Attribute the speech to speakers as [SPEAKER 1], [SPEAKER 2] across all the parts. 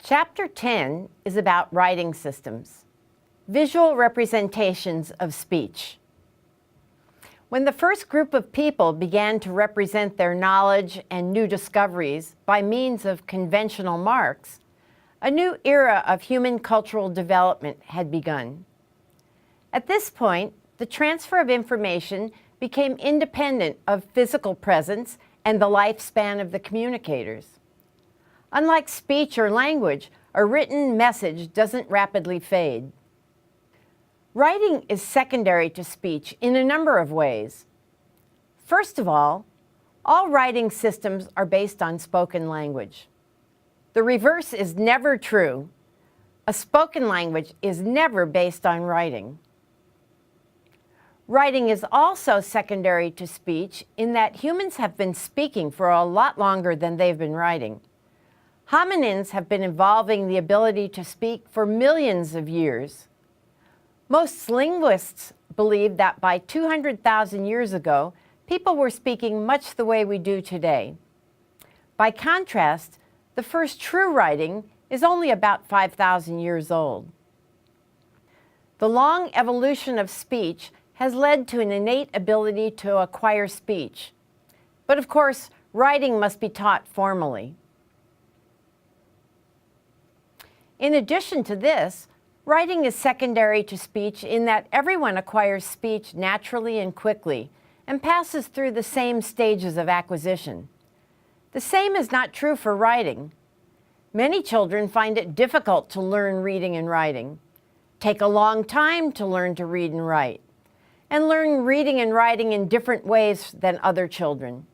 [SPEAKER 1] Chapter 10 is about writing systems, visual representations of speech. When the first group of people began to represent their knowledge and new discoveries by means of conventional marks, a new era of human cultural development had begun. At this point, the transfer of information became independent of physical presence and the lifespan of the communicators. Unlike speech or language, a written message doesn't rapidly fade. Writing is secondary to speech in a number of ways. First of all writing systems are based on spoken language. The reverse is never true. A spoken language is never based on writing. Writing is also secondary to speech in that humans have been speaking for a lot longer than they've been writing. Hominins have been evolving the ability to speak for millions of years. Most linguists believe that by 200,000 years ago, people were speaking much the way we do today. By contrast, the first true writing is only about 5,000 years old. The long evolution of speech has led to an innate ability to acquire speech. But of course, writing must be taught formally. In addition to this, writing is secondary to speech in that everyone acquires speech naturally and quickly and passes through the same stages of acquisition. The same is not true for writing. Many children find it difficult to learn reading and writing, take a long time to learn to read and write, and learn reading and writing in different ways than other children.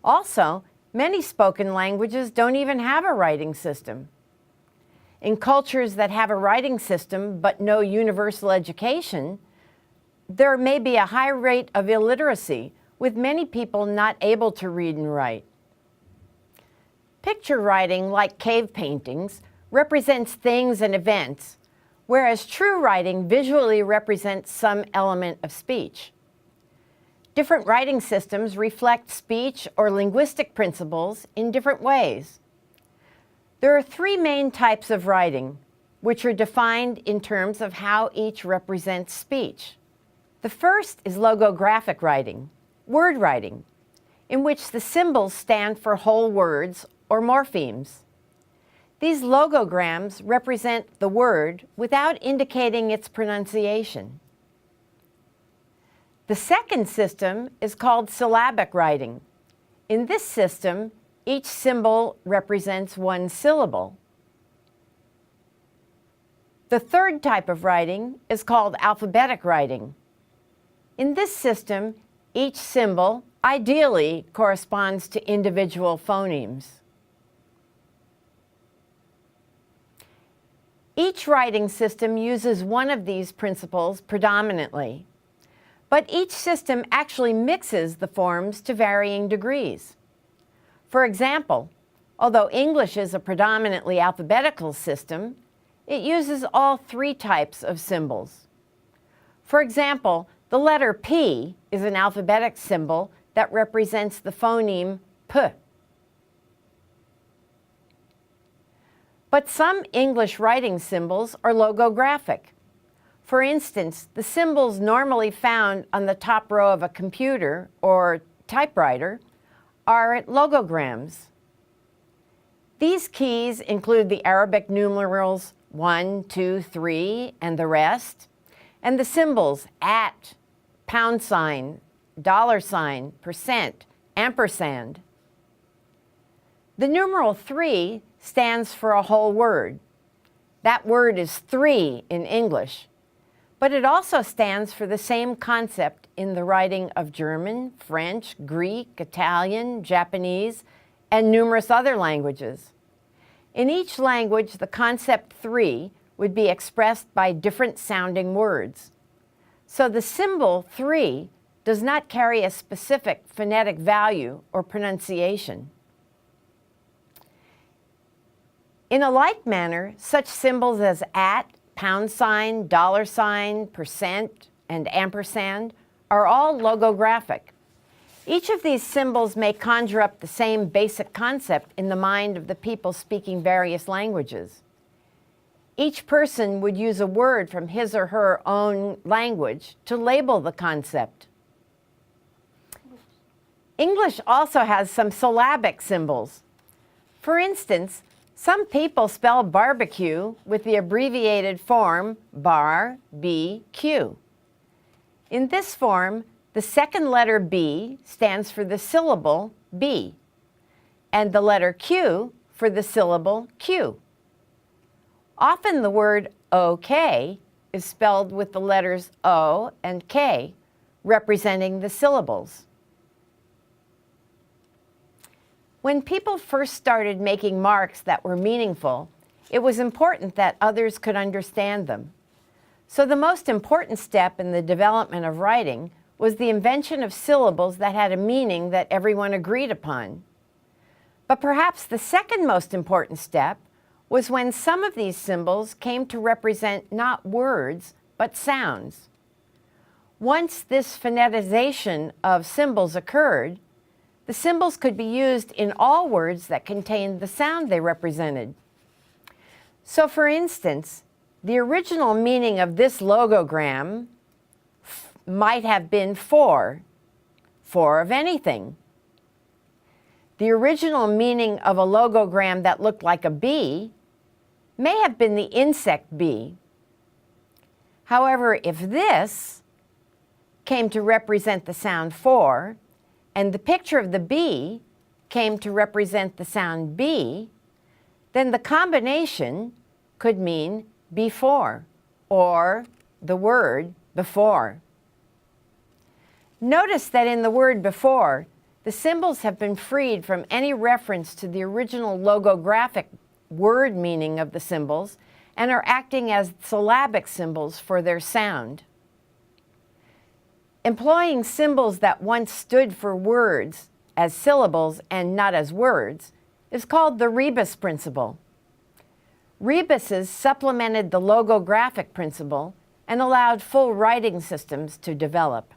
[SPEAKER 1] Also, many spoken languages don't even have a writing system. In cultures that have a writing system but no universal education, there may be a high rate of illiteracy, with many people not able to read and write. Picture writing, like cave paintings, represents things and events, whereas true writing visually represents some element of speech. Different writing systems reflect speech or linguistic principles in different ways. There are three main types of writing, which are defined in terms of how each represents speech. The first is logographic writing, word writing, in which the symbols stand for whole words or morphemes. These logograms represent the word without indicating its pronunciation. The second system is called syllabic writing. In this system, each symbol represents one syllable. The third type of writing is called alphabetic writing. In this system, each symbol ideally corresponds to individual phonemes. Each writing system uses one of these principles predominantly, but each system actually mixes the forms to varying degrees. For example, although English is a predominantly alphabetical system, it uses all three types of symbols. For example, the letter P is an alphabetic symbol that represents the phoneme P. But some English writing symbols are logographic. For instance, the symbols normally found on the top row of a computer or typewriter are logograms. These keys include the Arabic numerals 1, 2, 3, and the rest, and the symbols at, $, $, %, The numeral 3 stands for a whole word. That word is 3 in English, but it also stands for the same concept in the writing of German, French, Greek, Italian, Japanese, and numerous other languages. In each language, the concept 3 would be expressed by different sounding words. So the symbol 3 does not carry a specific phonetic value or pronunciation. In a like manner, such symbols as at, $, $, %, and ampersand are all logographic. Each of these symbols may conjure up the same basic concept in the mind of the people speaking various languages. Each person would use a word from his or her own language to label the concept. English also has some syllabic symbols. For instance, some people spell barbecue with the abbreviated form bar, B, Q. In this form, the second letter B stands for the syllable B, and the letter Q for the syllable Q. Often the word OK is spelled with the letters O and K, representing the syllables. When people first started making marks that were meaningful, it was important that others could understand them. So the most important step in the development of writing was the invention of syllables that had a meaning that everyone agreed upon. But perhaps the second most important step was when some of these symbols came to represent not words, but sounds. Once this phoneticization of symbols occurred, the symbols could be used in all words that contained the sound they represented. So for instance, the original meaning of this logogram might have been for of anything. The original meaning of a logogram that looked like a bee may have been the insect bee. However, if this came to represent the sound for, and the picture of the bee came to represent the sound B, then the combination could mean before, or the word before. Notice that in the word before, the symbols have been freed from any reference to the original logographic word meaning of the symbols and are acting as syllabic symbols for their sound. Employing symbols that once stood for words as syllables and not as words is called the rebus principle. Rebuses supplemented the logographic principle and allowed full writing systems to develop.